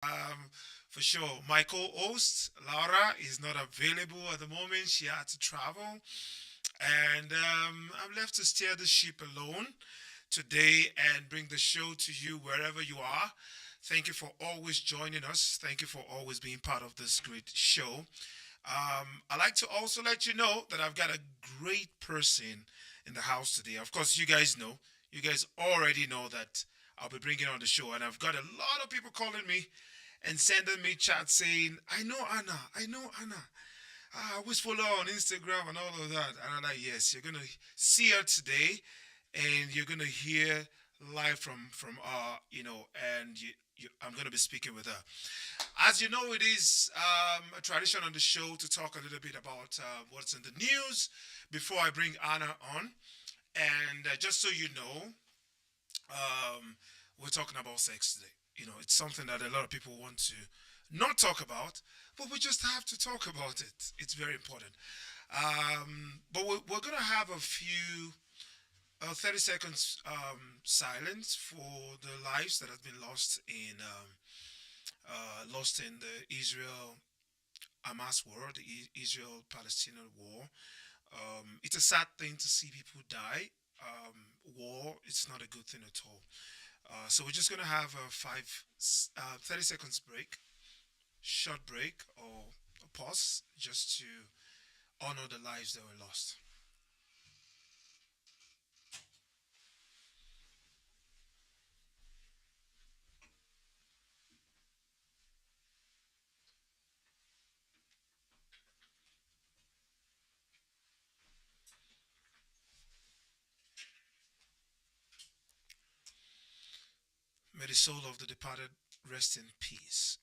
Um, for sure. My co-host Laura is not available at the moment. She had to travel, and I'm left to steer the ship alone today and bring the show to you wherever you are. Thank you for always joining us. Thank you for always being part of this great show. I'd like to also let you know that I've got a great person in the house today. Of course, you guys know. You guys already know that I'll be bringing on the show, and I've got a lot of people calling me and sending me chats saying, "I know Anna. I know Anna. I always follow her on Instagram and all of that." And I'm like, "Yes, you're gonna see her today, and you're gonna hear live from and I'm gonna be speaking with her. As you know, it is a tradition on the show to talk a little bit about what's in the news before I bring Anna on. And just so you know, we're talking about sex today. It's something that a lot of people want to not talk about, but we just have to talk about it. It's very important. But we're going to have a few 30 seconds silence for the lives that have been lost in the Israel Hamas war, the Israel Palestinian war. It's a sad thing to see people die. War, it's not a good thing at all. So we're just going to have a 30 seconds break, short break, or a pause just to honor the lives that were lost. May the soul of the departed rest in peace.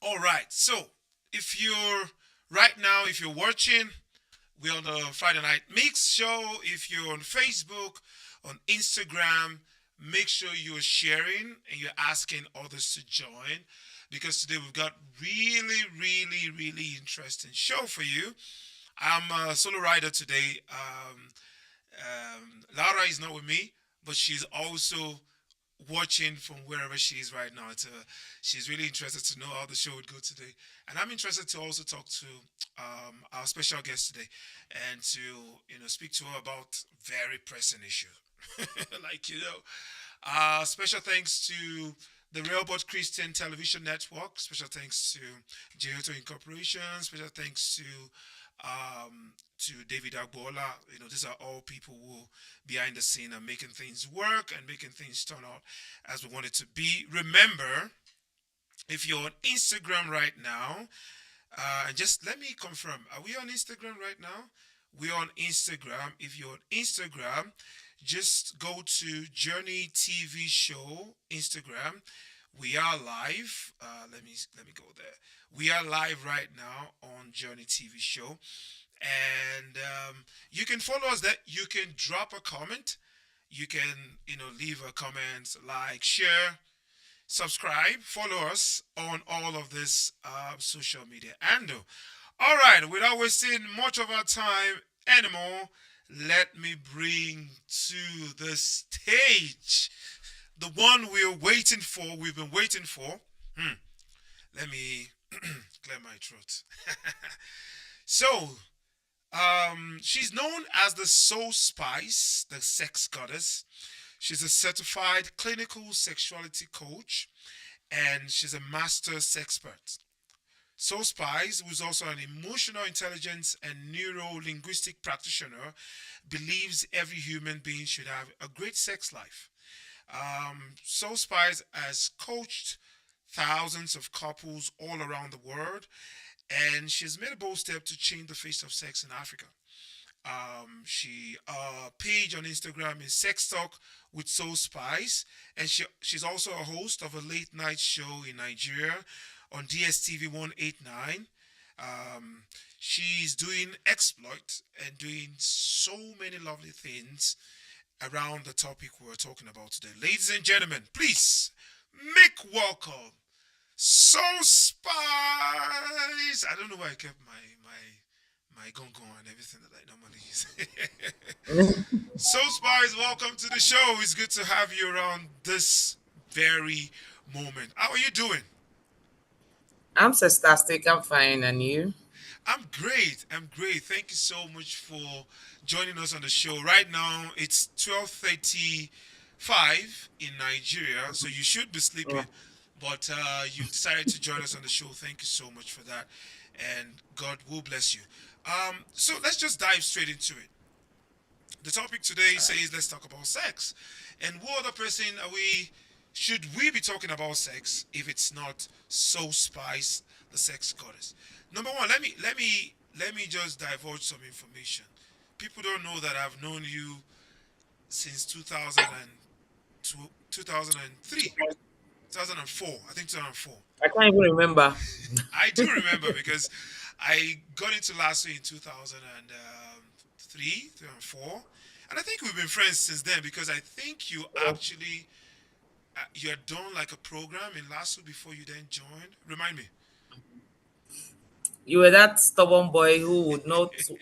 All right. So if you're watching, we're on the Friday Night Mix show. If you're on Facebook, on Instagram, make sure you're sharing and you're asking others to join because today we've got really, really, really interesting show for you. I'm a solo rider today. Laura is not with me, but she's also watching from wherever she is right now. She's really interested to know how the show would go today, and I'm interested to also talk to our special guest today, and to speak to her about very pressing issue. like special thanks to the Railbot Christian Television Network. Special thanks to Giotto Incorporation. Special thanks to David Agbola. These are all people who behind the scene are making things work and making things turn out as we want it to be. Remember, if you're on Instagram right now, and just let me confirm, are we on Instagram right now? We're on Instagram. If you're on Instagram, just go to Journey TV Show Instagram. We are live. Let me go there. We are live right now on Journey TV Show, and you can follow us there. You can drop a comment. You can leave a comment, like, share, subscribe, follow us on all of this social media. And all right, without wasting much of our time anymore, let me bring to the stage the one we're waiting for. We've been waiting for. Let me clear my throat. So, she's known as the Soul Spice, the sex goddess. She's a certified clinical sexuality coach, and she's a master sexpert. Soul Spice, who's also an emotional intelligence and neuro linguistic practitioner, believes every human being should have a great sex life. Soul Spice has coached thousands of couples all around the world, and she's made a bold step to change the face of sex in Africa. She page on Instagram is Sex Talk with Soul Spice, and she's also a host of a late night show in Nigeria on DSTV 189. Um, she's doing exploit and doing so many lovely things around the topic we're talking about today. Ladies and gentlemen, please make welcome Soul Spice. I don't know why I kept my gong and everything that I normally use. So, Spice, welcome to the show. It's good to have you around this very moment. How are you doing? I'm fantastic. I'm fine, and you? I'm great. I'm great. Thank you so much for joining us on the show. Right now it's 12:35 in Nigeria, so you should be Yeah. sleeping, but you decided to join us on the show. Thank you so much for that, and God will bless you. So let's just dive straight into it. The topic today says let's talk about sex, and what other person are we? Should we be talking about sex if it's not So Spice, the sex goddess? Number one, let me just divulge some information. People don't know that I've known you since 2003, 2004. I think 2004. I can't even remember. I do remember because I got into Lasso in 2003, 2004, and I think we've been friends since then because I think you actually you had done like a program in Lasso before you then joined. Remind me. You were that stubborn boy who would not, do.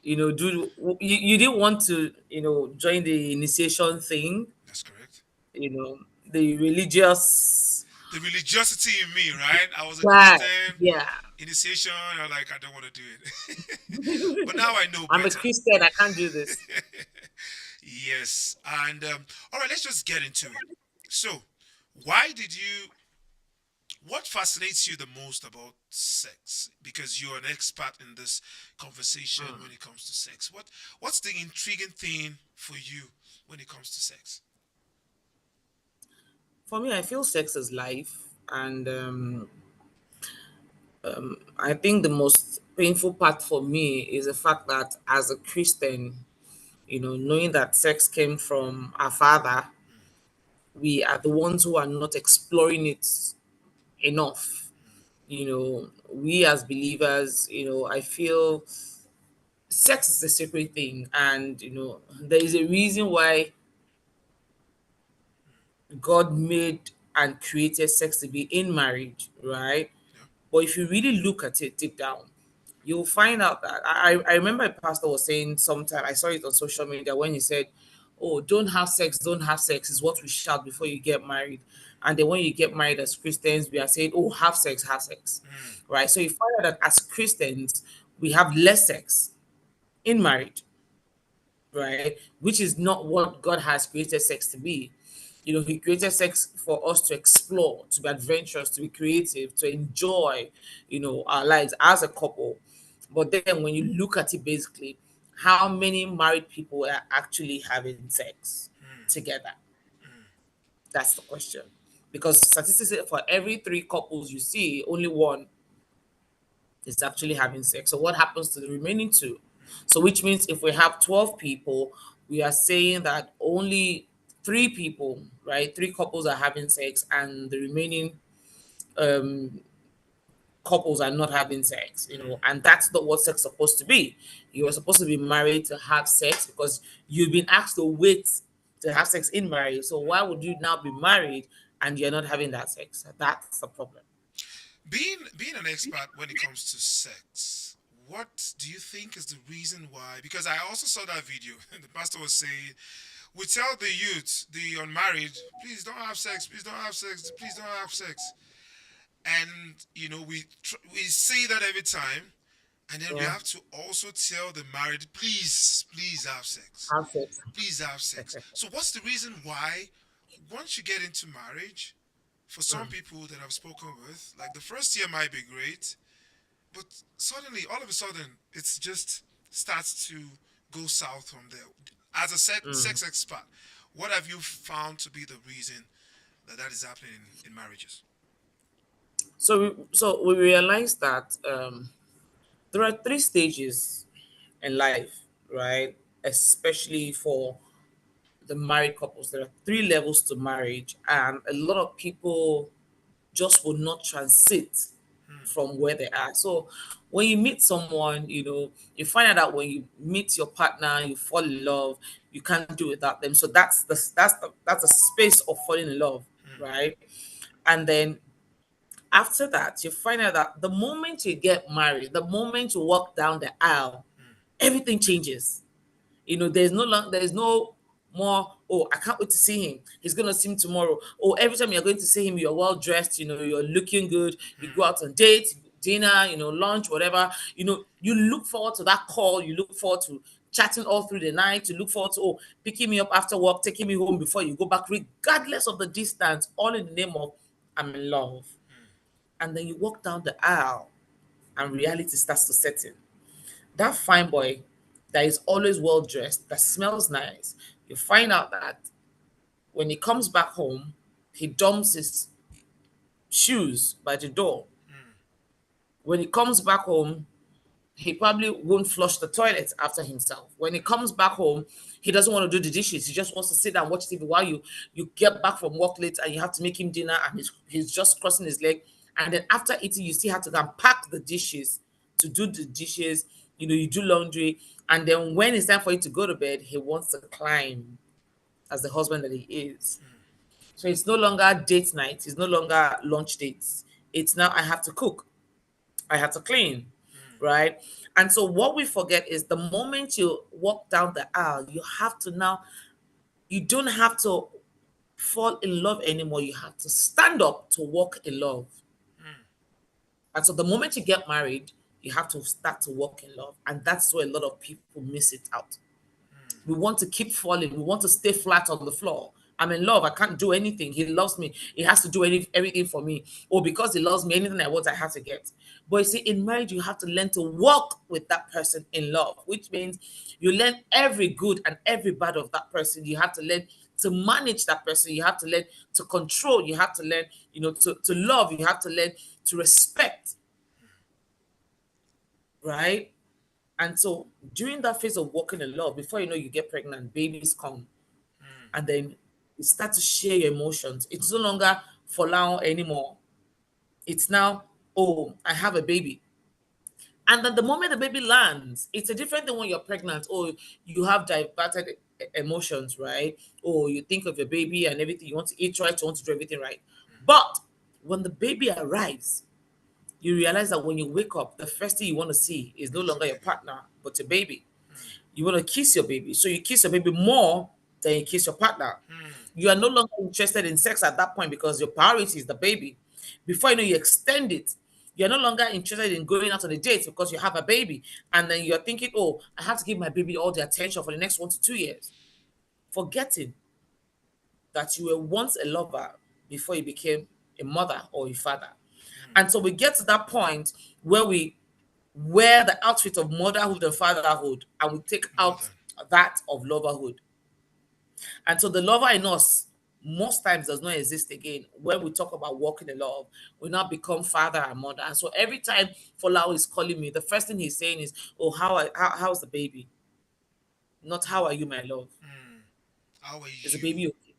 You didn't want to, join the initiation thing. That's correct. The religious. The religiosity in me, right? I was a Guy. Christian Yeah. initiation. I'm like, I don't want to do it, but now I know I'm a better. Christian. I can't do this. Yes, and all right, let's just get into it. So, why did you? What fascinates you the most about sex? Because you're an expert in this conversation when it comes to sex. What's the intriguing thing for you when it comes to sex? For me, I feel sex is life, and I think the most painful part for me is the fact that as a Christian, knowing that sex came from our father, we are the ones who are not exploring it enough. We as believers, I feel sex is a sacred thing, and there is a reason why God made and created sex to be in marriage, right? Yeah. But if you really look at it deep down, you'll find out that I remember a pastor was saying sometime, I saw it on social media when he said, "Oh, don't have sex is what we shout before you get married." And then when you get married as Christians, we are saying, "Oh, have sex." Mm, Right? So you find out that as Christians, we have less sex in marriage, right? Which is not what God has created sex to be. He created sex for us to explore, to be adventurous, to be creative, to enjoy, our lives as a couple. But then when you look at it basically, how many married people are actually having sex mm, together? mm, That's the question. Because statistics say for every three couples you see, only one is actually having sex. So what happens to the remaining two? So which means if we have 12 people, we are saying that only three people, right? Three couples are having sex and the remaining um couples are not having sex, mm. and that's not what sex is supposed to be. You are supposed to be married to have sex because you've been asked to wait to have sex in marriage. So why would you now be married and you're not having that sex? That's the problem. Being an expert when it comes to sex, what do you think is the reason why? Because I also saw that video, and the pastor was saying, "We tell the youth, the unmarried, please don't have sex, please don't have sex, please don't have sex," and we say that every time, and then we Yeah, have to also tell the married, please have sex, have sex. please have sex. So what's the reason why once you get into marriage, for some people that I've spoken with, like the first year might be great, but suddenly, all of a sudden, it's just starts to go south from there. As a sex expert, what have you found to be the reason that that is happening in marriages? So we realized that there are three stages in life, right? Especially for the married couples, there are three levels to marriage, and a lot of people just will not transit Hmm, from where they are. So when you meet someone, you find out that when you meet your partner, you fall in love, you can't do without them. So that's the space of falling in love, hmm, right? And then after that, you find out that the moment you get married, the moment you walk down the aisle, hmm, everything changes. There's no more, oh, I can't wait to see him. He's gonna see him tomorrow. Oh, every time you're going to see him, you're well dressed, you're looking good, you go out on dates, dinner, lunch, whatever. You look forward to that call, you look forward to chatting all through the night, you look forward to picking me up after work, taking me home before you go back, regardless of the distance, all in the name of I'm in love. And then you walk down the aisle and reality starts to set in. That fine boy that is always well dressed, that smells nice, you find out that when he comes back home, he dumps his shoes by the door. When he comes back home, he probably won't flush the toilet after himself. When he comes back home, he doesn't want to do the dishes. He just wants to sit and watch TV while you get back from work late and you have to make him dinner and he's just crossing his leg. And then after eating, you still have to go and pack the dishes to do the dishes. You do laundry. And then when it's time for you to go to bed, he wants to climb as the husband that he is. So it's no longer date night. It's no longer lunch dates. It's now I have to cook. I have to clean, right? And so what we forget is the moment you walk down the aisle, you have to now, you don't have to fall in love anymore. You have to stand up to walk in love. And so the moment you get married, you have to start to walk in love. And that's where a lot of people miss it out. We want to keep falling. We want to stay flat on the floor. I'm in love. I can't do anything. He loves me. He has to do everything for me. Or because he loves me, anything I want, I have to get. But you see, in marriage, you have to learn to walk with that person in love, which means you learn every good and every bad of that person. You have to learn to manage that person. You have to learn to control. You have to learn, to love. You have to learn to respect, right? And so during that phase of walking in love, before you know you get pregnant, babies come, and then you start to share your emotions. It's no longer for now anymore. It's now, oh, I have a baby. And then the moment the baby lands, it's a different thing when you're pregnant. Oh, you have diverted emotions, right? Oh, you think of your baby and everything. You want to eat right, you want to do everything right. But when the baby arrives, you realize that when you wake up, the first thing you want to see is no It's a longer your baby. partner, but your baby. You want to kiss your baby. So you kiss your baby more than you kiss your partner. You are no longer interested in sex at that point because your priority is the baby. Before you know, you extend it. You're no longer interested in going out on a date because you have a baby. And then you're thinking, oh, I have to give my baby all the attention for the next 1 to 2 years. Forgetting that you were once a lover before you became a mother or a father. And so we get to that point where we wear the outfit of motherhood and fatherhood and we take More out than. that of loverhood. And so the lover in us most times does not exist again. When we talk about walking in love, we now become father and mother. And so every time Folau is calling me, the first thing he's saying is, oh, how's the baby? Not how are you, my love? How are Is the you? baby okay?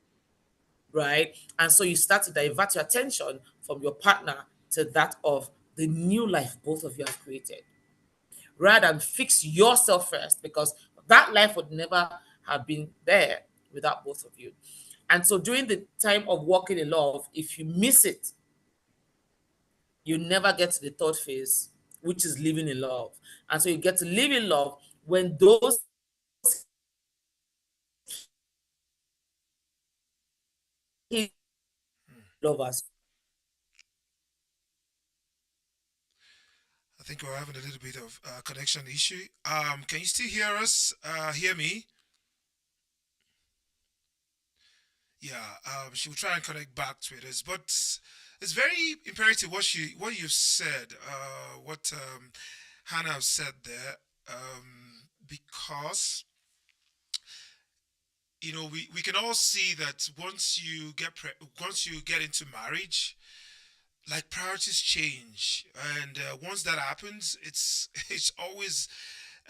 Right? And so you start to divert your attention from your partner to that of the new life both of you have created, rather than fix yourself first, because that life would never have been there without both of you. And so during the time of walking in love, if you miss it, you never get to the third phase, which is living in love. And so you get to live in love when those lovers. I think we're having a little bit of connection issue. Can you still hear us? Hear me? Yeah. She will try and connect back to us, but it's very imperative what you've said. What Hannah have said there. Because we can all see that once you get into marriage, like priorities change, and once that happens, it's always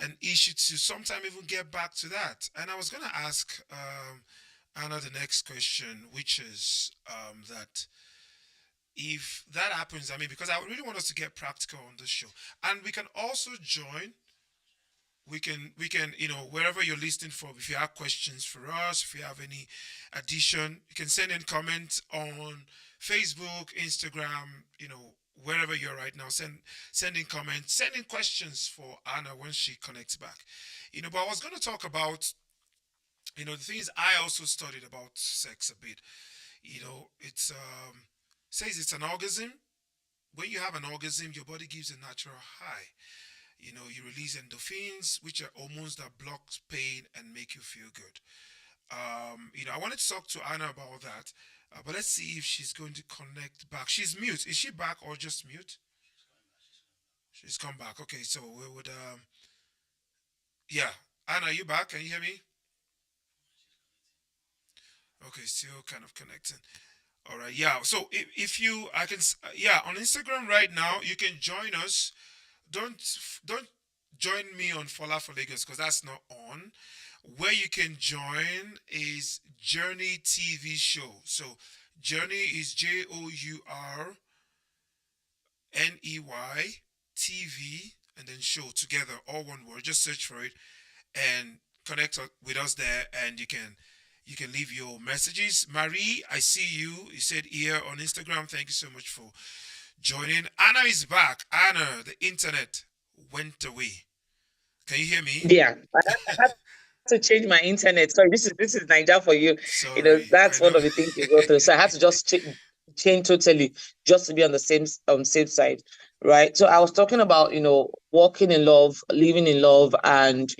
an issue to sometime even get back to that. And I was gonna ask Anna the next question, which is that if that happens, I mean, because I really want us to get practical on this show, and we can also join. We can wherever you're listening from, if you have questions for us, if you have any addition, you can send in comments on Facebook, Instagram, wherever you're right now. Send in comments, send in questions for Anna when she connects back. But I was going to talk about The thing is, I also studied about sex a bit. It's says it's an orgasm. When you have an orgasm, your body gives a natural high. You release endorphins, which are hormones that block pain and make you feel good. I wanted to talk to Anna about that, but let's see if she's going to connect back. She's mute. Is she back or just mute? She's come back. Okay, so we would, yeah. Anna, you back? Can you hear me? Okay, still kind of connecting. All right, yeah. So if you, I can, yeah, on Instagram right now, you can join us. Don't join me on Fola for Lagos because that's not on. Where you can join is Journey TV show. So Journey is JOURNEY TV and then show together, all one word. Just search for it and connect with us there, and you can leave your messages. Marie, I see you. You said here on Instagram. Thank you so much for joining. Anna is back. Anna, the internet went away. Can you hear me? Yeah, I had to change my internet. Sorry, this is Niger for you. Sorry, I That's one know. of the things you go through. So I had to just change totally just to be on the same side, right? So I was talking about walking in love, living in love, and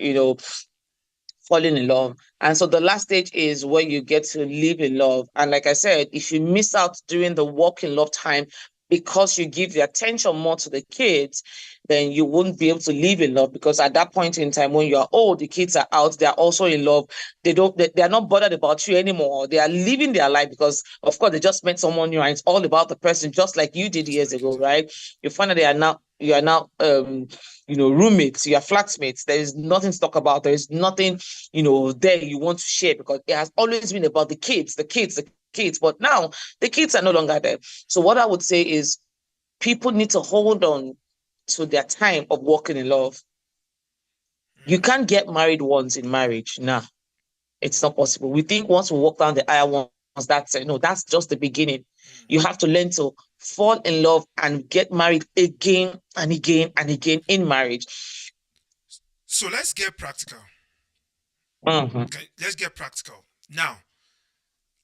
falling in love. And so the last stage is where you get to live in love. And like I said, if you miss out during the walk in love time because you give the attention more to the kids, then you won't be able to live in love, because at that point in time when you are old, the kids are out, they are also in love. They are not bothered about you anymore. They are living their life because of course they just met someone new and it's all about the person, just like you did Just years like you ago, did. right? You find that you are now roommates, you are flatmates. There is nothing to talk about. There is nothing there you want to share, because it has always been about the kids, the kids. But now the kids are no longer there. So what I would say is people need to hold on to their time of walking in love. You Mm, can't get married once in marriage. Nah, it's not possible. We think once we walk down the aisle once, that's it. No, that's just the beginning. mm. You have to learn to fall in love and get married again and again and again in marriage. So let's get practical. Mhm. Okay, let's get practical. Now,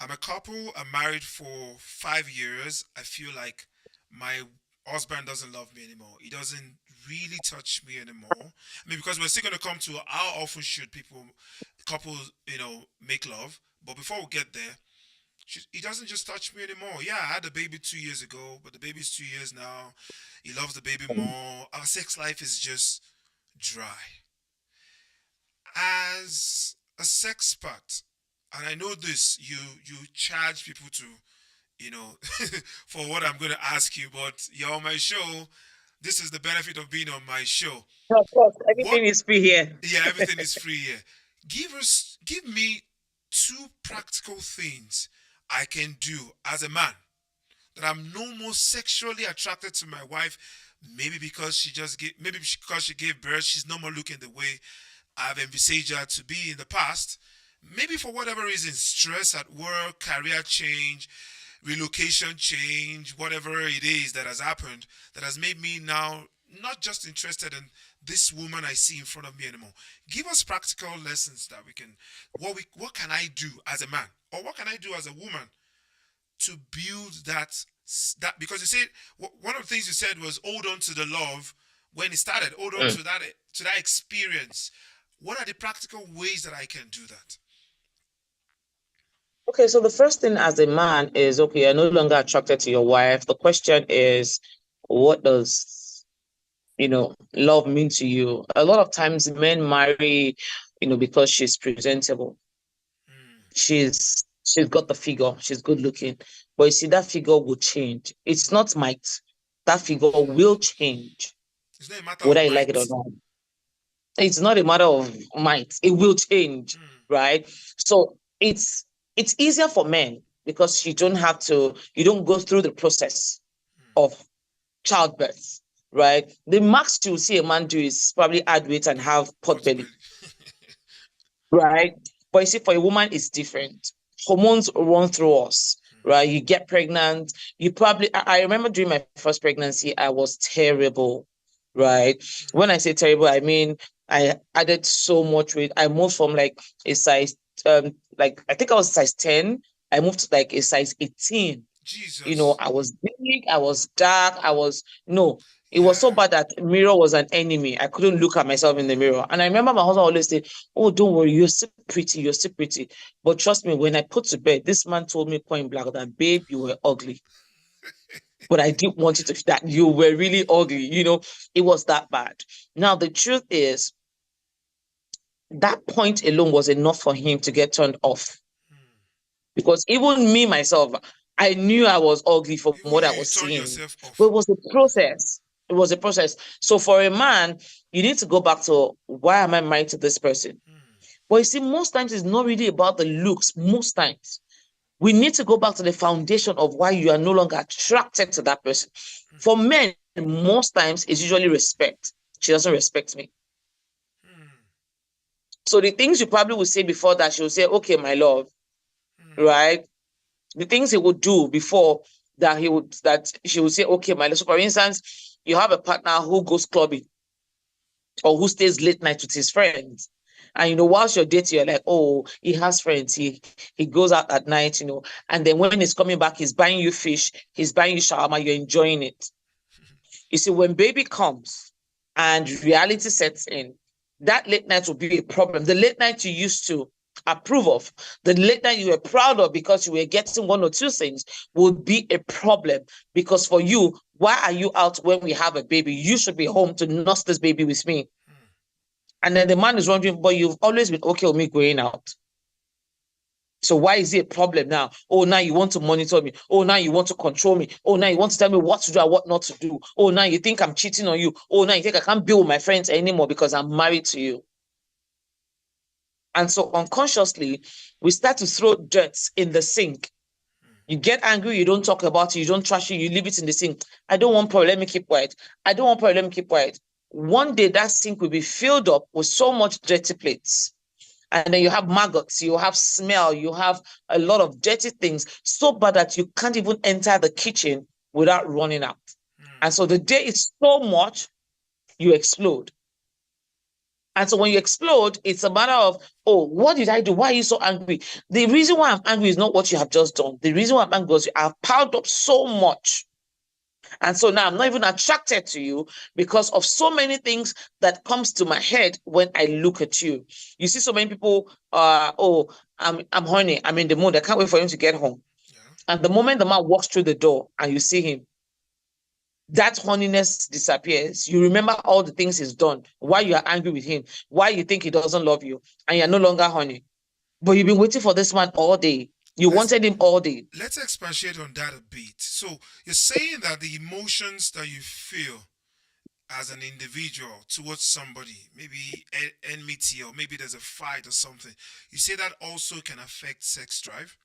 I'm a couple. I'm married for 5 years. I feel like my husband doesn't love me anymore. He doesn't really touch me anymore. I mean, because we're still going to come to how often should couples, make love. But before we get there, he doesn't just touch me anymore. Yeah, I had a baby 2 years ago, but the baby's 2 years now. He loves the baby more. Our sex life is just dry. As a sexpert, and I know this, you charge people to, for what I'm going to ask you, but you're on my show. This is the benefit of being on my show. Of course, What? everything is free here. Yeah, everything is free here. Give me two practical things I can do as a man that I'm no more sexually attracted to my wife. Maybe because because she gave birth, she's no more looking the way I've envisaged her to be in the past. Maybe for whatever reason, stress at work, career change, relocation change, whatever it is that has happened, that has made me now not just interested in this woman I see in front of me anymore. Give us practical lessons that we can, what can I do as a man, or what can I do as a woman to build that, because you said one of the things you said was hold on to the love when it started, hold on Mm. to that experience. What are the practical ways that I can do that? Okay, so the first thing as a man is, okay, you're no longer attracted to your wife. The question is, what does love mean to you? A lot of times men marry, because she's presentable. Mm, She's got the figure, she's good looking. But you see, that figure will change. It's not might. That figure will change, it's not a matter whether of you like it or might. not. It's not a matter of might. It will change, Mm, right? So it's easier for men because you don't go through the process mm. of childbirth, right? The max you see a man do is probably add weight and have pot Pot belly, belly. right? But you see, for a woman, it's different. Hormones run through us, right? You get pregnant. I remember during my first pregnancy, I was terrible, right? Mm, When I say terrible, I mean, I added so much weight. I moved from like a size like I think I was size 10. I moved to like a size 18. Jesus. I was big, I was dark, no, it was so Yeah. bad that mirror was an enemy. I couldn't look at myself in the mirror. And I remember my husband always say, "Oh, don't worry, you're still pretty, you're still pretty." But trust me, when I put to bed, this man told me point blank that, "Babe, you were ugly." But I didn't want you to that you were really ugly. It was that bad. Now, the truth is, that point alone was enough for him to get turned off. Because even me, myself, I knew I was ugly from Even what I you was turn seeing. yourself But off. it was a process. It was a process. So for a man, you need to go back to, why am I married to this person? But you see, most times it's not really about the looks. Most times we need to go back to the foundation of why you are no longer attracted to that person. For men, most times it's usually respect. She doesn't respect me. So the things you probably would say before that, she'll say, "Okay, my love," right? The things he would do before that, she would say, "Okay, my love." So for instance, you have a partner who goes clubbing or who stays late night with his friends. And whilst you're dating, you're like, "Oh, he has friends. He goes out at night, and then when he's coming back, he's buying you fish, he's buying you shawarma, you're enjoying it." You see, when baby comes and reality sets in, that late night will be a problem. The late night you used to approve of, the late night you were proud of because you were getting one or two things, will be a problem. Because for you, why are you out when we have a baby? You should be home to nurse this baby with me. And then the man is wondering, "But you've always been okay with me going out. So why is it a problem now? Oh, now you want to monitor me. Oh, now you want to control me. Oh, now you want to tell me what to do and what not to do. Oh, now you think I'm cheating on you. Oh, now you think I can't be with my friends anymore because I'm married to you." And so unconsciously, we start to throw dirt in the sink. You get angry, you don't talk about it, you don't trash it, you leave it in the sink. "I don't want problem, let me keep quiet. I don't want problem, let me keep quiet." One day that sink will be filled up with so much dirty plates. And then you have maggots, you have smell, you have a lot of dirty things, so bad that you can't even enter the kitchen without running out. And so the day is so much, you explode. And so when you explode, it's a matter of, "Oh, what did I do? Why are you so angry?" The reason why I'm angry is not what you have just done. The reason why I'm angry is I've piled up so much. And so now I'm not even attracted to you because of so many things that comes to my head when I look at you. You see so many people, "Oh, I'm horny. I'm in the mood. I can't wait for him to get home." Yeah. And the moment the man walks through the door and you see him, that horniness disappears. You remember all the things he's done, why you are angry with him, why you think he doesn't love you, and you're no longer horny. But you've been waiting for this man all day. You Let's wanted him all day. let's expatiate on that a bit. So you're saying that the emotions that you feel as an individual towards somebody, maybe enmity or maybe there's a fight or something, you say that also can affect sex drive?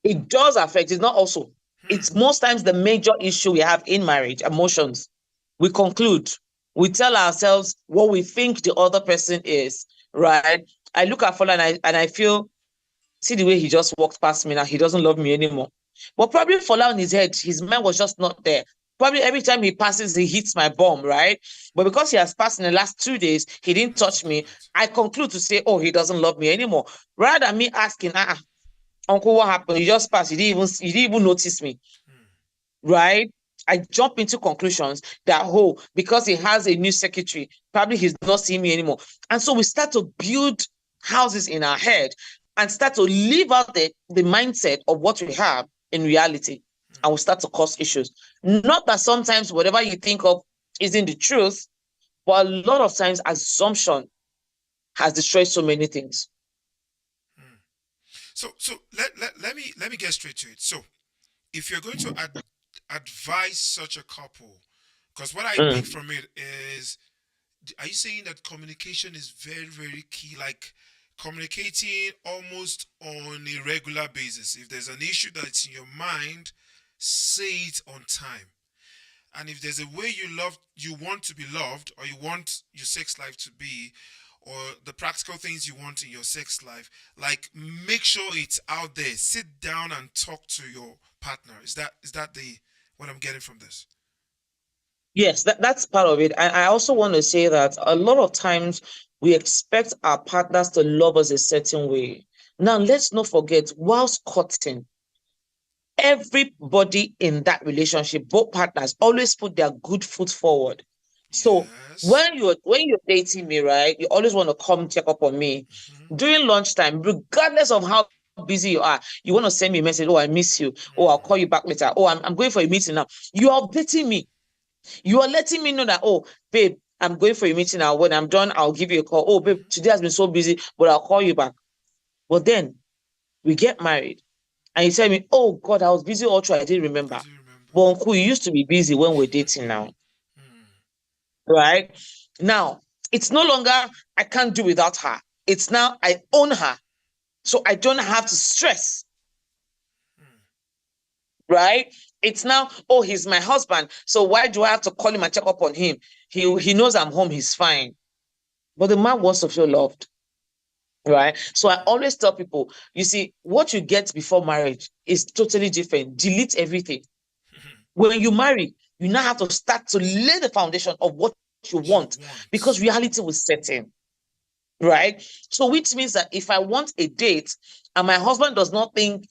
It does affect, it's not also. It's most times the major issue we have in marriage, emotions. We conclude, we tell ourselves what we think the other person is, right? I look at Fola and I feel, "See the way he just walked past me now, he doesn't love me anymore." But probably Fola in his head, his mind was just not there. Probably every time he passes, he hits my bum, right? But because he has passed in the last 2 days, he didn't touch me. I conclude to say, "Oh, he doesn't love me anymore." Rather than me asking, "Uncle, what happened? You just passed. You didn't even notice me." Right? I jump into conclusions that, "Oh, because he has a new secretary, probably he's not seeing me anymore." And so we start to build houses in our head and start to live out the mindset of what we have in reality. And we start to cause issues. Not that sometimes whatever you think of isn't the truth, but a lot of times assumption has destroyed so many things. So let me get straight to it. So if you're going to advise such a couple, because what I pick Mm. from it is, are you saying that communication is very, very key? Like communicating almost on a regular basis. If there's an issue that's in your mind, say it on time. And if there's a way you want to be loved, or you want your sex life to be, or the practical things you want in your sex life, like make sure it's out there. Sit down and talk to your partner. Is that the what I'm getting from this? Yes, that's part of it. And I also want to say that a lot of times we expect our partners to love us a certain way. Now, let's not forget, whilst courting, everybody in that relationship, both partners, always put their good foot forward. So Yes. when you're dating me, right, you always want to come check up on me Mm-hmm. during lunchtime, regardless of how busy you are. You want to send me a message, oh, I miss you. Oh, I'll call you back later. Oh, I'm going for a meeting now. You are updating me. You are letting me know that, oh, babe, I'm going for a meeting now. When I'm done, I'll give you a call. Oh, babe, today has been so busy, but I'll call you back. But then we get married and you tell me, oh God, I was busy all through, I didn't I remember. do remember. But uncle, you used to be busy when we're dating now, Mm. right? Now, it's no longer I can't do without her. It's now I own her. So I don't have to stress, right? It's now, oh, he's my husband. So why do I have to call him and check up on him? He knows I'm home, he's fine. But the man wants to feel loved, right? So I always tell people, you see, what you get before marriage is totally different. Delete everything. When you marry, you now have to start to lay the foundation of what you What you want because want. reality will set in, right? So, which means that if I want a date and my husband does not think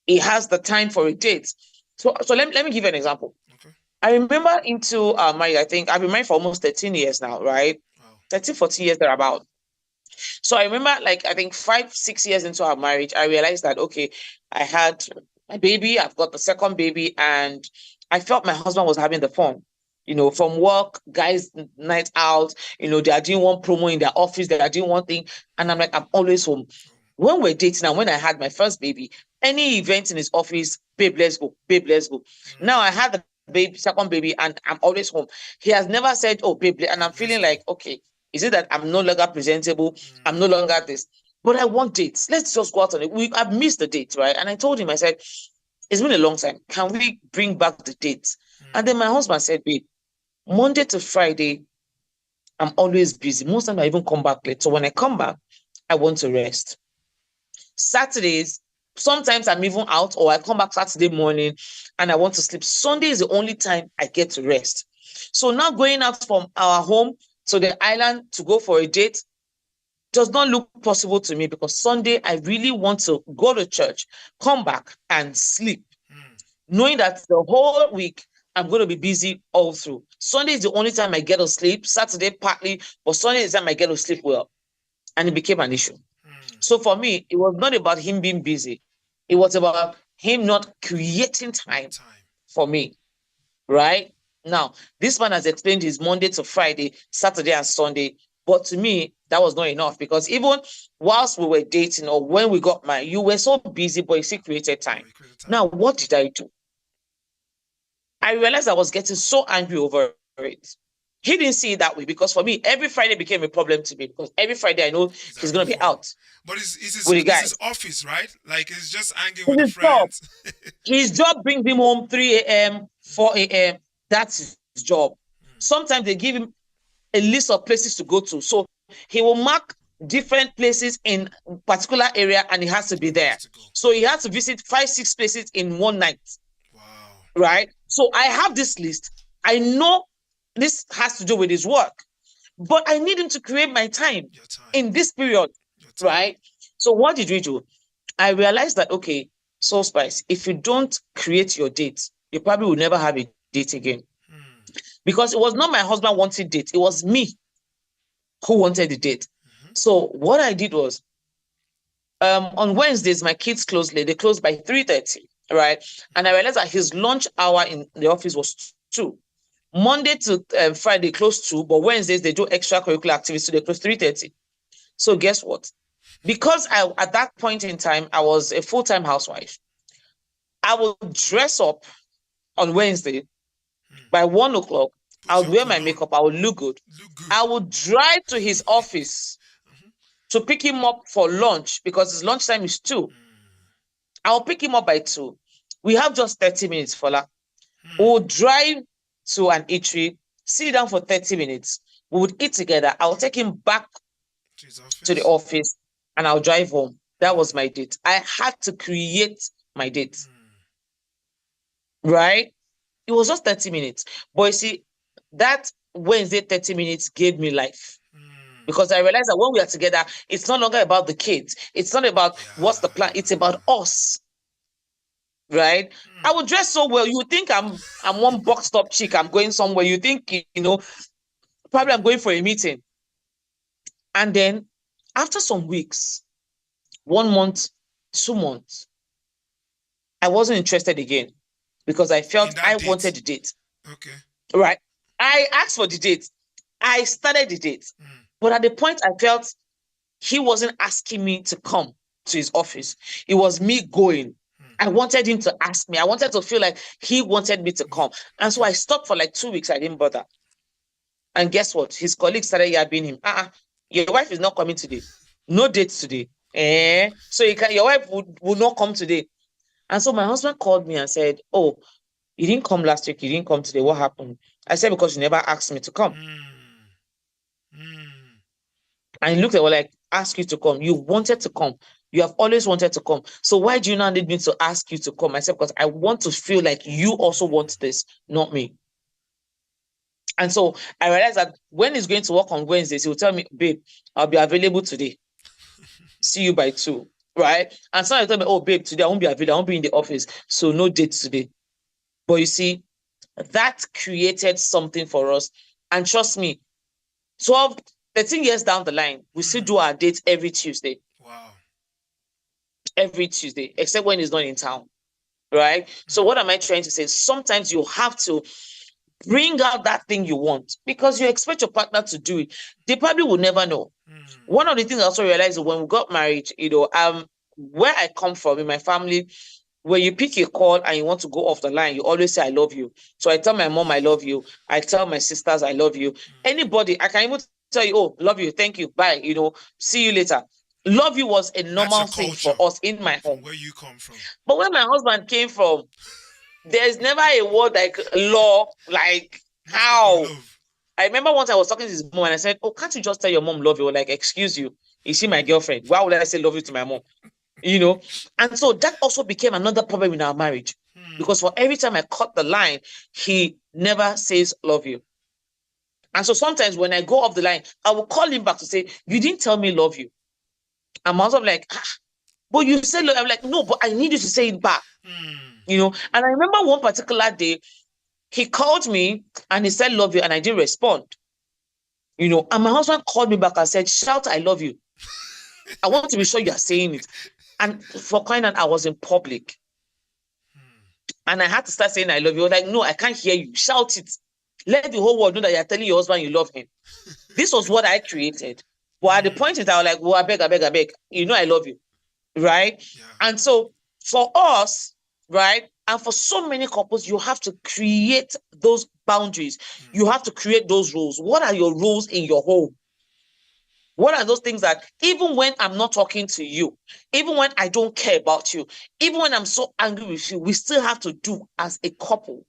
he has the time for a date, so let me give you an example. Okay. I remember into marriage, I think I've been married for almost 13 years now, right? Wow. 13, 14 years thereabout. So I remember, like, I think 5, 6 years into our marriage, I realized that, okay, I had my baby, I've got the second baby, and I felt my husband was having the fun. From work, guys, night out, they are doing one promo in their office, they are doing one thing. And I'm like, I'm always home. When we're dating and when I had my first baby, any event in his office, babe, let's go, babe, let's go. Now I had the second baby, and I'm always home. He has never said, oh, babe, and I'm Babe, let's feeling go. like, okay, is it that I'm no longer presentable? I'm no longer this. But I want dates. Let's just go out on it. I've missed the date, right? And I told him, I said, it's been a long time. Can we bring back the dates? And then my husband said, babe, Monday to Friday, I'm always busy. Most times I even come back late. So when I come back, I want to rest. Saturdays, sometimes I'm even out, or I come back Saturday morning and I want to sleep. Sunday is the only time I get to rest. So now going out from our home to the island to go for a date does not look possible to me because Sunday I really want to go to church, come back and sleep, knowing that the whole week I'm going to be busy all through. Sunday is the only time I get to sleep. Saturday partly, but Sunday is the time I get to sleep well. And it became an issue. So for me, it was not about him being busy. It was about him not creating time Time. for me, right? Now, this man has explained his Monday to Friday, Saturday and Sunday. But to me, that was not enough because even whilst we were dating or when we got married, you were so busy, but you still created time. We created time. Now, what did I do? I realized I was getting so angry over it. He didn't see it that way because for me, every Friday became a problem to me because every Friday I know he's going to be out But it's with the his guys. office, right? Like it's just hanging with It's the his job. friends. His job brings him home 3 a.m., 4 a.m. That's his job. Sometimes they give him a list of places to go to. So he will mark different places in a particular area and he has to be there. So he has to visit 5, 6 places in one night. Wow. Right? So I have this list. I know this has to do with his work, but I need him to create my time in this period. Right? So what did we do? I realized that, okay, Soul Spice, if you don't create your date, you probably will never have a date again. Because it was not my husband wanting date, it was me who wanted the date. So what I did was, on Wednesdays, my kids close late. They close by 3:30, right? And I realized that his lunch hour in the office was 2. Monday to Friday close 2, but Wednesdays they do extracurricular activities, so they close 3:30. So guess what? Because at that point in time, I was a full-time housewife. I will dress up on Wednesday by 1 o'clock. I would wear my makeup. I would look good. I would drive to his office to pick him up for lunch because his lunchtime is 2. I'll pick him up by 2. We have just 30 minutes, Fola. We'll drive to an eatery, sit down for 30 minutes. We would eat together. I'll take him back to the office and I'll drive home. That was my date. I had to create my date. Right? It was just 30 minutes. But you see, that Wednesday 30 minutes gave me life. Because I realized that when we are together, it's no longer about the kids. It's not about what's the plan. It's about us. Right? I would dress so well. You think I'm one boxed up chick. I'm going somewhere. You think, probably I'm going for a meeting. And then after some weeks, 1 month, 2 months, I wasn't interested again because I felt I wanted the date. Okay. Right. I asked for the date. I started the date. But at the point I felt he wasn't asking me to come to his office. It was me going. I wanted him to ask me. I wanted to feel like he wanted me to come. And so I stopped for like 2 weeks. I didn't bother. And guess what? His colleagues started yabbing him. Your wife is not coming today. No dates today. So your wife would not come today. And so my husband called me and said, oh, you didn't come last week. You didn't come today. What happened? I said, because you never asked me to come. And he looked at me like, ask you to come. You wanted to come. You have always wanted to come. So why do you now need me to ask you to come? I said, because I want to feel like you also want this, not me. And so I realized that when he's going to work on Wednesdays, he'll tell me, babe, I'll be available today. See you by 2, right? And so I told me, oh, babe, today I won't be available. I won't be in the office. So no date today. But you see, that created something for us. And trust me, 13 years down the line, we still do our dates every Tuesday. Wow. Every Tuesday, except when he's not in town, right? So what am I trying to say? Sometimes you have to bring out that thing you want because you expect your partner to do it. They probably will never know. One of the things I also realized when we got married, where I come from in my family, when you pick a call and you want to go off the line, you always say, I love you. So I tell my mom, I love you. I tell my sisters, I love you. Anybody, I can even tell you, oh, love you, thank you, bye, see you later. Love you was a normal thing for us in my home. Where you come from. But where my husband came from, there's never a word like law, like how. I remember once I was talking to his mom and I said, oh, can't you just tell your mom love you? Like, excuse you, is she my girlfriend? Why would I say love you to my mom? And so that also became another problem in our marriage. Because for every time I cut the line, he never says love you. And so sometimes when I go off the line, I will call him back to say, you didn't tell me love you. And my husband like, but you said love. I'm like, no, but I need you to say it back. And I remember one particular day, he called me and he said, love you. And I didn't respond. And my husband called me back and said, shout, I love you. I want to be sure you are saying it. And for crying out, I was in public. And I had to start saying, I love you. I was like, no, I can't hear you. Shout it. Let the whole world know that you're telling your husband you love him. This was what I created. But at the point in time, I was like, well, I beg. I love you. Right? Yeah. And so for us, right, and for so many couples, you have to create those boundaries. You have to create those rules. What are your rules in your home? What are those things that even when I'm not talking to you, even when I don't care about you, even when I'm so angry with you, we still have to do as a couple?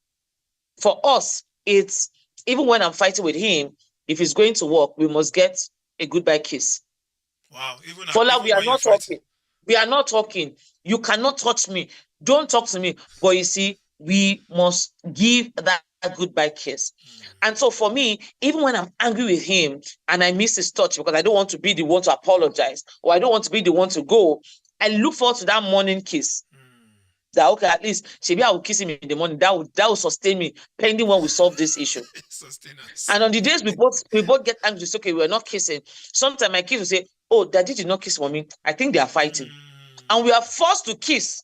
For us, it's even when I'm fighting with him, if he's going to work, we must get a goodbye kiss. Wow. Fola, we are not talking. We are not talking. You cannot touch me. Don't talk to me. But you see, we must give that goodbye kiss. And so for me, even when I'm angry with him and I miss his touch because I don't want to be the one to apologize or I don't want to be the one to go, I look forward to that morning kiss. That, okay, at least maybe I will kiss him in the morning. That will sustain me, pending when we solve this issue. And on the days we both get angry, it's okay, we're not kissing. Sometimes my kids will say, oh, Daddy did not kiss Mommy. I think they are fighting. And we are forced to kiss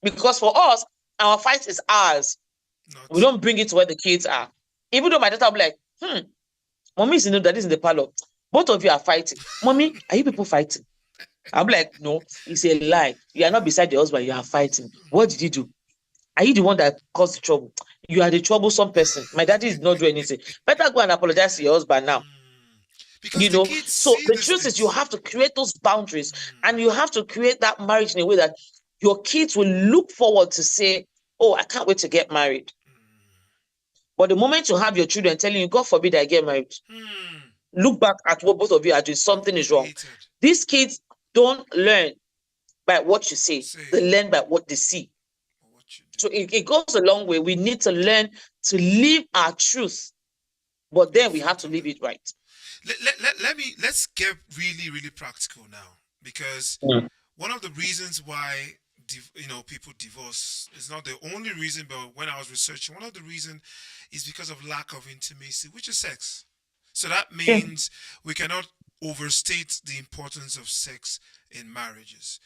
because for us, our fight is ours. We don't bring it to where the kids are. Even though my daughter will be like, Mommy is in the Daddy's in the parlor. Both of you are fighting. Mommy, are you people fighting? I'm like, no, it's a lie. You are not beside your husband, you are fighting. What did you do? Are you the one that caused the trouble? You are the troublesome person. My daddy did not do anything. Better go and apologize to your husband now. So the truth is you have to create those boundaries and you have to create that marriage in a way that your kids will look forward to say, oh, I can't wait to get married. But the moment you have your children telling you, God forbid I get married, look back at what both of you are doing. Something is wrong. These kids don't learn by what you say. They learn by what they see. So it goes a long way. We need to learn to live our truth, but then we have to live it right. let's get really really practical now, because Mm. one of the reasons why people divorce is not the only reason, but when I was researching, one of the reason is because of lack of intimacy, which is sex. So that Yeah. means we cannot overstate the importance of sex in marriages.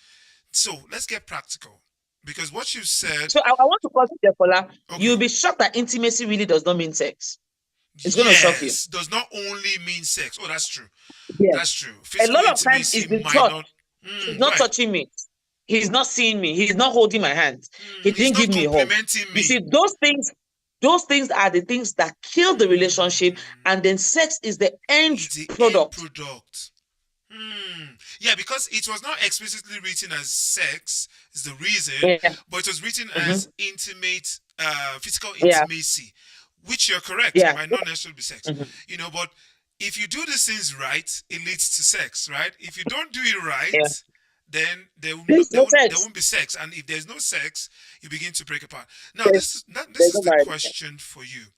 So let's get practical, because what you said, So I want to pause there, Paula. okay, You'll be shocked that intimacy really does not mean sex. It's going to shock you. yes, does not only mean sex. Oh, that's true. Yes. That's true. A Physical lot of times intimacy it's the might thought. not. He's not Right. touching me. He's not seeing me. He's not holding my hand. He He's didn't not give me a hug. complimenting You me. see, those things are the things that kill the relationship, and then sex is the end It's the product. end product. Yeah, because it was not explicitly written as sex is the reason, Yeah. but it was written Mhm. as intimate, physical Yeah. intimacy, which you're correct. Yeah. It might not necessarily be sex, Mhm. but if you do these things right, it leads to sex, right? If you don't do it right, Yeah. then there There's no there sex. won't be sex, and if there's no sex, you begin to break apart. Now, There's, this there's is no the marriage. question for you,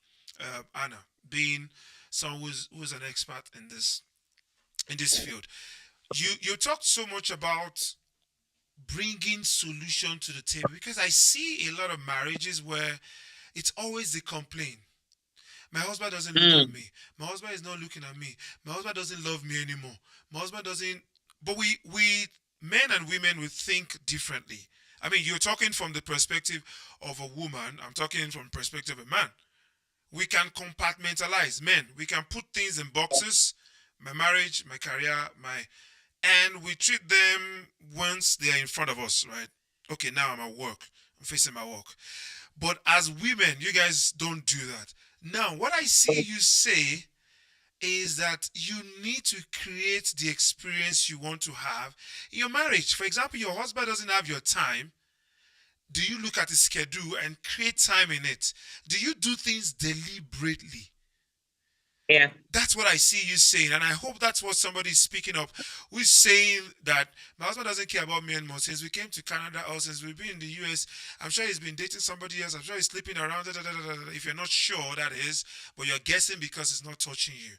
Anna, being someone who's an expert in this field. You talked so much about bringing solution to the table, because I see a lot of marriages where it's always the complaint. My husband doesn't look at me. My husband is not looking at me. My husband doesn't love me anymore. My husband doesn't. But we men and women will think differently. I mean, you're talking from the perspective of a woman. I'm talking from the perspective of a man. We can compartmentalize. Men, we can put things in boxes. My marriage, my career, and we treat them once they are in front of us, right? Okay, now I'm at work. I'm facing my work. But as women, you guys don't do that. Now, what I see you say is that you need to create the experience you want to have in your marriage. For example, your husband doesn't have your time. Do you look at his schedule and create time in it? Do you do things deliberately? Yeah. That's what I see you saying, and I hope that's what somebody is speaking up, who's saying that my husband doesn't care about me anymore since we came to Canada or since we've been in the US. I'm sure he's been dating somebody else. I'm sure he's sleeping around. If you're not sure, that is, but you're guessing because it's not touching you.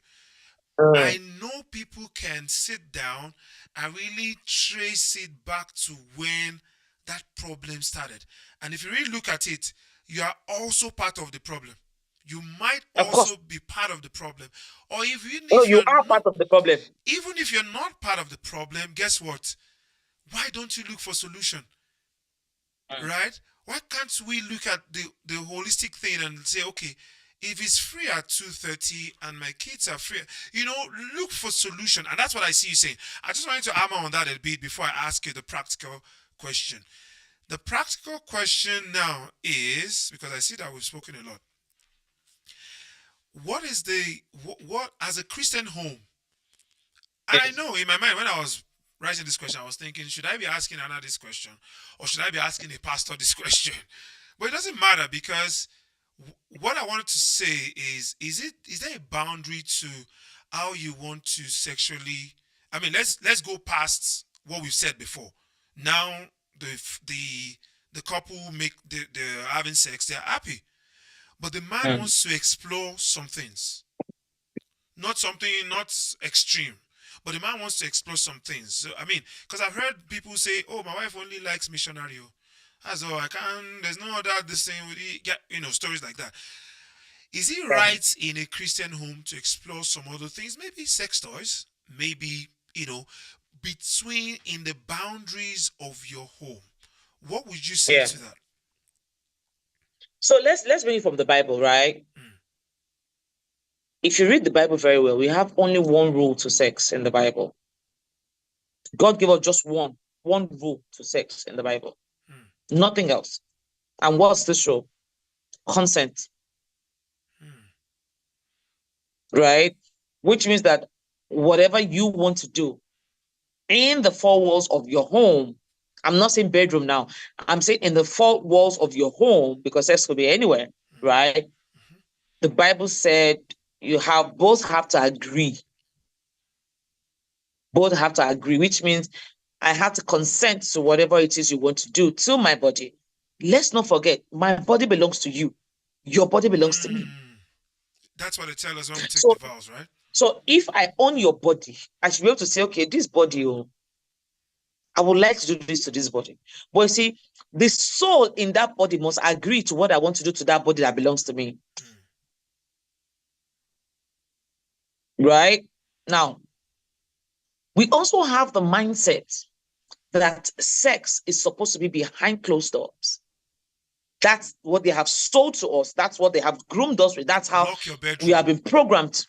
I know people can sit down and really trace it back to when that problem started. And if you really look at it, you are also part of the problem. You might Of course. also be part of the problem. Or even Oh, if you you're are not, part of the problem. even if you're not part of the problem, guess what? Why don't you look for solution? Right? Why can't we look at the holistic thing and say, okay, if it's free at 2:30 and my kids are free, look for solution. And that's what I see you saying. I just wanted to hammer on that a bit before I ask you the practical question. The practical question now is, because I see that we've spoken a lot, what is what as a Christian home? And I know in my mind when I was writing this question, I was thinking, should I be asking Anna this question, or should I be asking a pastor this question? But it doesn't matter, because what I wanted to say is there a boundary to how you want to sexually? I mean, let's go past what we've said before. Now the couple make they're having sex, they're happy, but the man wants to explore some things, not extreme, but the man wants to explore some things. So I mean, because I've heard people say, "Oh, my wife only likes missionary. As oh, I can't. There's no other this thing with it." Yeah, stories like that. Is it right in a Christian home to explore some other things? Maybe sex toys. Maybe between in the boundaries of your home. What would you say to that? So let's bring it from the Bible, right? If you read the Bible very well, we have only one rule to sex in the Bible. God gave us just one rule to sex in the Bible. Nothing else. And what's this rule? Consent. Right? Which means that whatever you want to do in the four walls of your home, I'm not saying bedroom now, I'm saying in the four walls of your home, because sex could be anywhere, right? The Bible said you both have to agree. Both have to agree, which means I have to consent to whatever it is you want to do to my body. Let's not forget, my body belongs to you. Your body belongs to me. That's what they tell us when we take So, the vows, right? So if I own your body, I should be able to say, okay, this body, oh, I would like to do this to this body. But you see, the soul in that body must agree to what I want to do to that body that belongs to me. Right? Now, we also have the mindset that sex is supposed to be behind closed doors. That's what they have sold to us. That's what they have groomed us with. That's how Lock your bedroom. we have been programmed,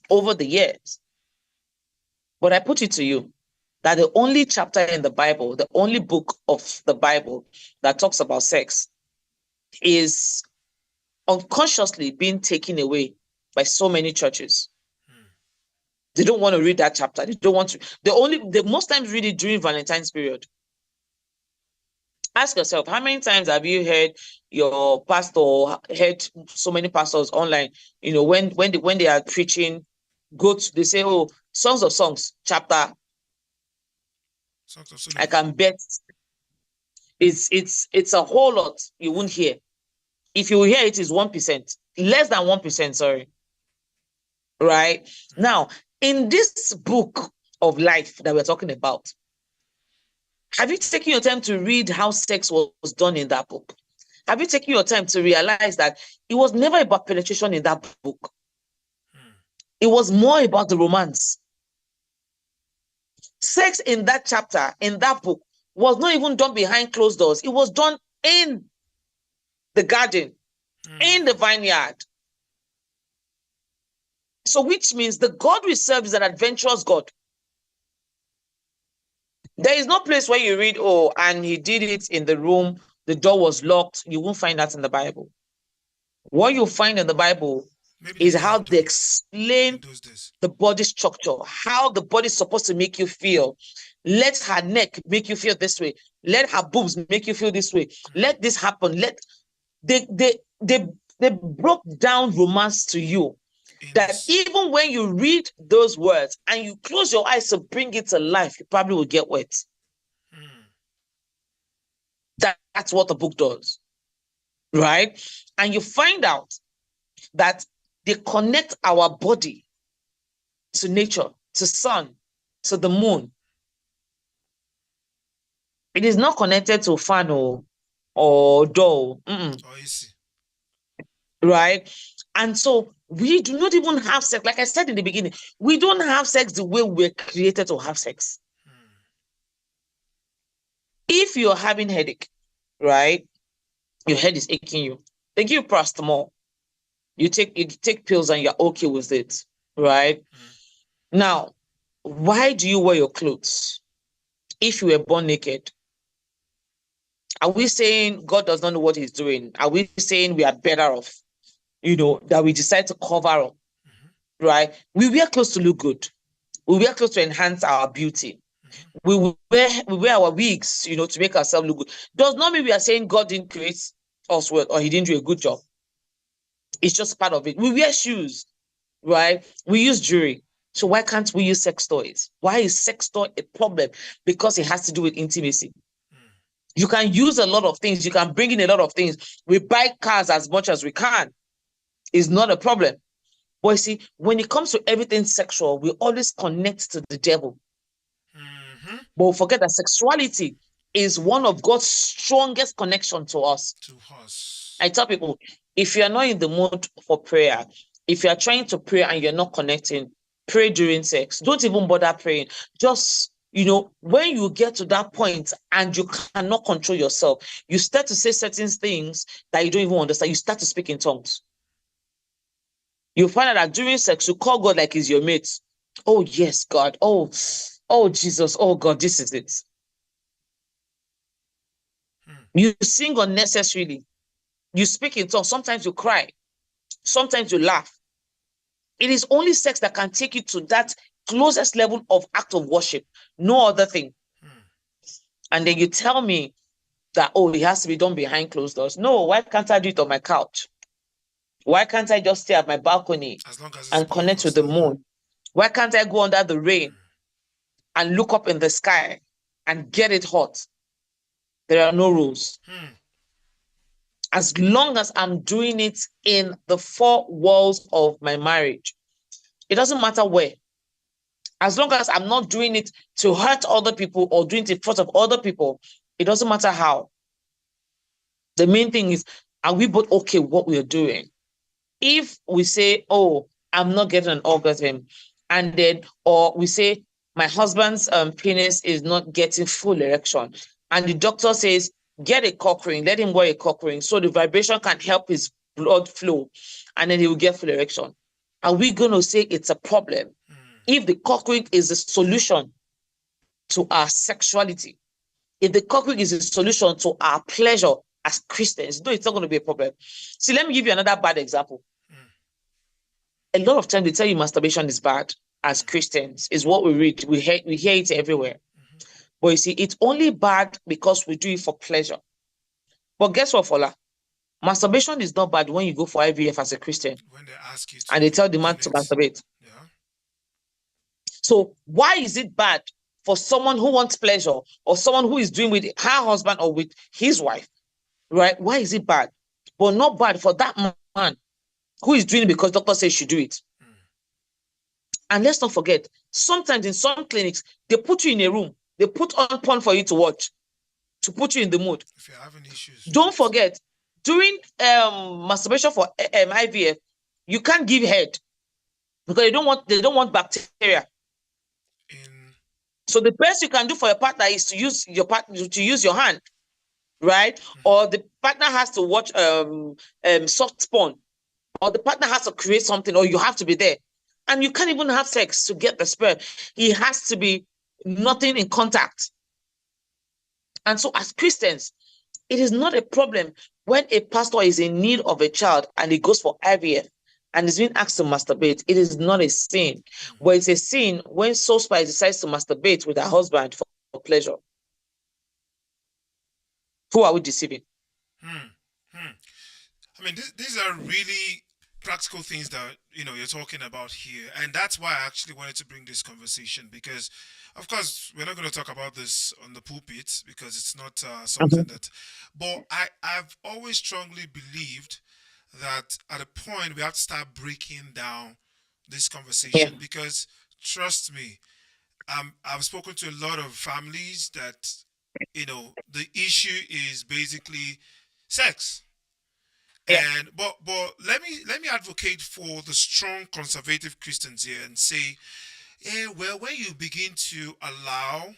over the years. But I put it to you that the only chapter in the Bible, the only book of the Bible that talks about sex is unconsciously being taken away by so many churches. They don't want to read that chapter. They don't want to. They most times read it during Valentine's period. Ask yourself, how many times have you heard your pastor, heard so many pastors online, when they are preaching, they say, oh, Songs of Songs, chapter, Songs of Solomon. I can bet it's a whole lot you won't hear. If you hear it is 1%, less than 1%, sorry. Right? Now, in this book of life that we're talking about, have you taken your time to read how sex was done in that book? Have you taken your time to realize that it was never about penetration in that book? It was more about the romance. Sex in that chapter, in that book, was not even done behind closed doors. It was done in the garden, in the vineyard. So which means the God we serve is an adventurous God. There is no place where you read, oh, and he did it in the room, the door was locked. You won't find that in the Bible. What you find in the Bible is how they explain the body structure, how the body is supposed to make you feel. Let her neck make you feel this way. Let her boobs make you feel this way. Let this happen. They broke down romance to you. That even when you read those words and you close your eyes to bring it to life, you probably will get wet. That's what the book does, right? And you find out that they connect our body to nature, to sun, to the moon. It is not connected to fan or door. Right? And so we do not even have sex. Like I said in the beginning, we don't have sex the way we're created to have sex. If you're having headache, right? Your head is aching you. They give you paracetamol. You take pills and you're okay with it, right? Now, why do you wear your clothes if you were born naked? Are we saying God does not know what he's doing? Are we saying we are better off, that we decide to cover up, right? We wear clothes to look good. We wear clothes to enhance our beauty. We wear our wigs, to make ourselves look good. Does not mean we are saying God didn't create us well or he didn't do a good job. It's just part of it. We wear shoes, right? We use jewelry. So why can't we use sex toys? Why is sex toy a problem? Because it has to do with intimacy. You can use a lot of things. You can bring in a lot of things. We buy cars as much as we can. It's not a problem. But you see, when it comes to everything sexual, we always connect to the devil. But we forget that sexuality is one of God's strongest connection to us. I tell people, if you're not in the mood for prayer, if you're trying to pray and you're not connecting, pray during sex. Don't even bother praying. Just, when you get to that point and you cannot control yourself, you start to say certain things that you don't even understand. You start to speak in tongues. You find out that during sex, you call God like he's your mate. Oh, yes, God. Oh, Jesus. Oh, God, this is it. You sing unnecessarily. You speak in tongues. Sometimes you cry. Sometimes you laugh. It is only sex that can take you to that closest level of act of worship. No other thing. And then you tell me that, oh, it has to be done behind closed doors. No, why can't I do it on my couch? Why can't I just stay at my balcony and connect with the moon? Why can't I go under the rain and look up in the sky and get it hot? There are no rules. As long as I'm doing it in the four walls of my marriage, It doesn't matter where. As long as I'm not doing it to hurt other people or doing it in front of other people, it doesn't matter how. The main thing is, are we both okay with what we are doing? If we say, oh, I'm not getting an orgasm, and then, or we say, my husband's penis is not getting full erection, and the doctor says, get a cock ring, let him wear a cock ring so the vibration can help his blood flow, and then he will get full erection. Are we going to say it's a problem if the cock ring is the solution to our sexuality? If the cock ring is a solution to our pleasure as Christians, no, it's not going to be a problem. See, let me give you another bad example. A lot of times they tell you masturbation is bad as Christians, is what we read. We hear it everywhere. But you see, it's only bad because we do it for pleasure. But guess what, Fola? Masturbation is not bad when you go for IVF as a Christian. When they ask you and they tell the man to masturbate. Yeah. So why is it bad for someone who wants pleasure or someone who is doing with her husband or with his wife, right? Why is it bad? But not bad for that man who is doing it because doctor says she should do it. And let's not forget, sometimes in some clinics, they put you in a room, they put on porn for you to watch, to put you in the mood. If you're having issues. Don't forget, during masturbation for IVF, you can't give head because they don't want bacteria. So the best you can do for your partner is to use your hand, right? Or the partner has to watch soft porn, or the partner has to create something, or you have to be there. And you can't even have sex to get the sperm. It has to be nothing in contact. And so as Christians, it is not a problem when a pastor is in need of a child and he goes for IVF and is being asked to masturbate. It is not a sin. But it's a sin when Soul Spice decides to masturbate with her husband for pleasure. Who are we deceiving? I mean, these are really practical things that you're talking about here, and that's why I actually wanted to bring this conversation, because of course we're not going to talk about this on the pulpit because it's not something that, but I've always strongly believed that at a point we have to start breaking down this conversation, because trust me, I've spoken to a lot of families that the issue is basically sex. And but let me advocate for the strong conservative Christians here and say, well, when you begin to allow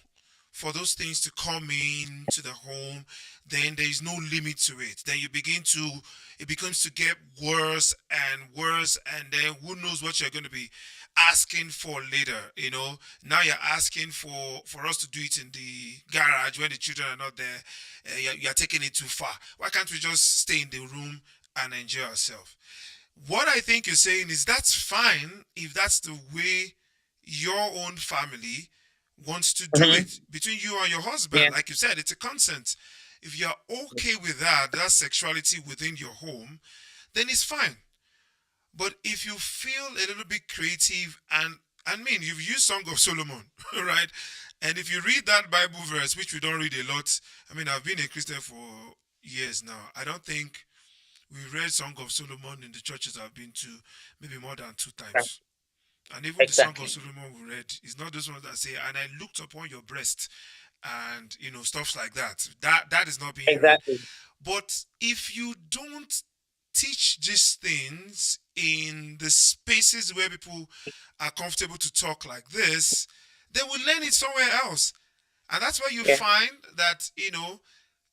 for those things to come in to the home, then there is no limit to it. Then it begins to get worse and worse, and then who knows what you're going to be asking for later. Now you're asking for us to do it in the garage when the children are not there. You're taking it too far. Why can't we just stay in the room and enjoy ourselves? What I think you're saying is that's fine if that's the way your own family wants to do it between you and your husband. Like you said, it's a consent. If you're okay with that sexuality within your home, then it's fine. But if you feel a little bit creative, and I mean, you've used Song of Solomon, right? And if you read that Bible verse, which we don't read a lot, I mean, I've been a Christian for years now. I don't think we read Song of Solomon in the churches I've been to maybe more than 2 times. And even the Song of Solomon we read is not those ones that say, and I looked upon your breast, and stuff like that. That is not being read. But if you don't teach these things in the spaces where people are comfortable to talk like this, they will learn it somewhere else. And that's why you find that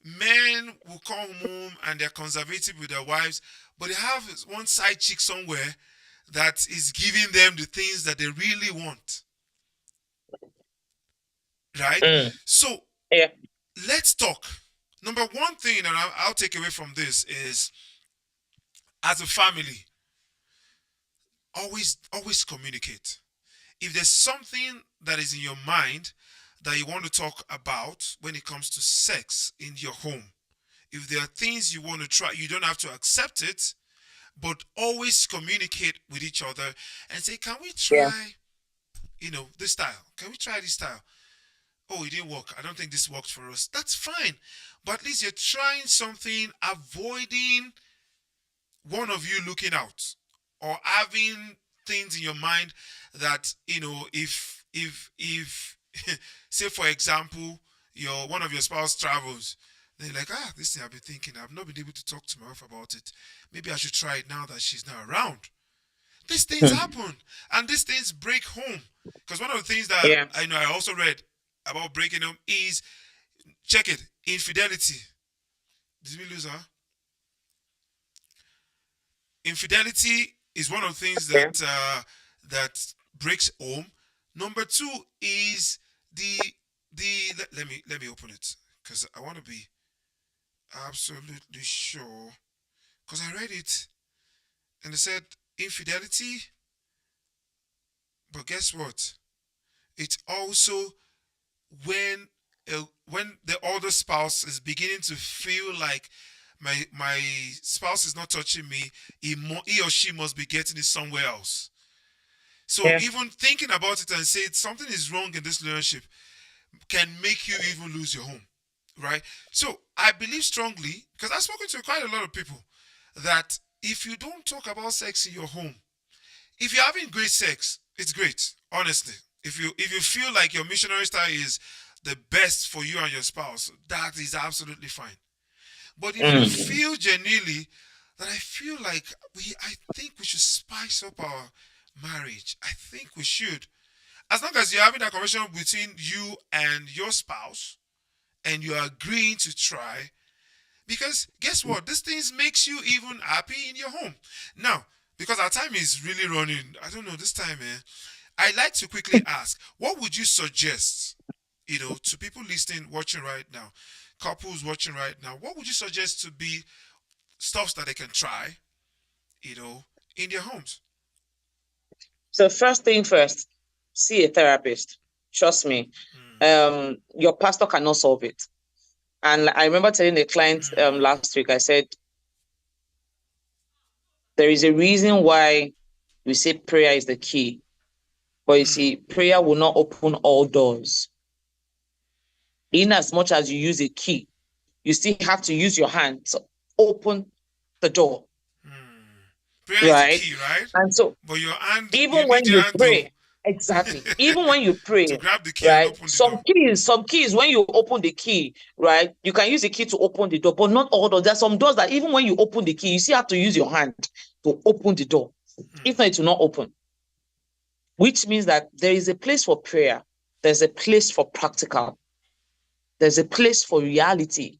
men will come home and they're conservative with their wives, but they have one side chick somewhere that is giving them the things that they really want. Right? So, let's talk. Number one thing that I'll take away from this is, as a family, always communicate. If there's something that is in your mind that you want to talk about when it comes to sex in your home, if there are things you want to try, you don't have to accept it, but always communicate with each other and say, can we try, this style? Can we try this style? Oh, it didn't work. I don't think this worked for us. That's fine. But at least you're trying something, avoiding one of you looking out or having things in your mind that, if say for example, one of your spouse travels, they're like, this thing I've been thinking, I've not been able to talk to my wife about it. Maybe I should try it now that she's not around. These things happen, and these things break home. Because one of the things that Yeah. I also read about breaking home is, check it, infidelity. Did we lose her? Infidelity is one of the things Okay. that breaks home. Number two is let me open it because I want to be absolutely sure, because I read it and it said infidelity, but guess what? It's also when the other spouse is beginning to feel like my spouse is not touching me, he or she must be getting it somewhere else. So Yeah. even thinking about it and say something is wrong in this relationship can make you even lose your home, right? So I believe strongly, because I've spoken to quite a lot of people, that if you don't talk about sex in your home, if you're having great sex, it's great, honestly. If you feel like your missionary style is the best for you and your spouse, that is absolutely fine. But if you Mm. feel genuinely that I feel like I think we should spice up our marriage, I think we should. As long as you're having that conversation between you and your spouse and you're agreeing to try, because guess what? This things makes you even happy in your home. Now, because our time is really running, I don't know, this time, I'd like to quickly ask, what would you suggest, to people listening, watching right now, couples watching right now, what would you suggest to be stuff that they can try, in their homes? So first thing first, see a therapist. Trust me. Your pastor cannot solve it. And I remember telling the client last week, I said, there is a reason why we say prayer is the key. But you see, prayer will not open all doors. In as much as you use a key, you still have to use your hand to open the door. Prayer is the Right? key, right? And so But your hand, you even need when your you hand pray, exactly, even when you pray, to grab the key and right? open the Some door. keys, when you open the key, right? You can use the key to open the door, but not all doors. There are some doors that even when you open the key, you still have to use your hand to open the door. If not, it will not open. Which means that there is a place for prayer. There's a place for practical. There's a place for reality,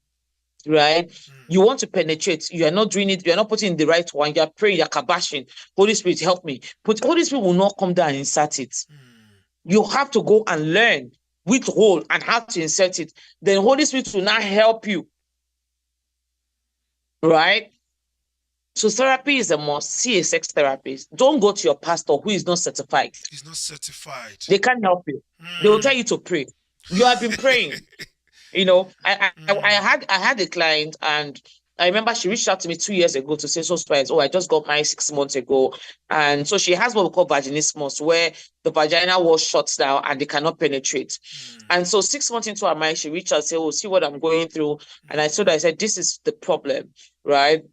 right? You want to penetrate, you are not doing it, you're not putting in the right one, you're praying, you're kabashing. Holy Spirit, help me. But Holy Spirit will not come down and insert it. You have to go and learn which hole and how to insert it. Then Holy Spirit will not help you. Right? So therapy is a must. See a sex therapist. Don't go to your pastor who is not certified. He's not certified. They can't help you. They will tell you to pray. You have been praying. I had a client, and I remember she reached out to me 2 years ago to say, so surprised, I just got married 6 months ago. And so she has what we call vaginismus, where the vagina wall shuts down and they cannot penetrate. And so 6 months into our marriage, she reached out and said, see what I'm going through. And I said, this is the problem, right?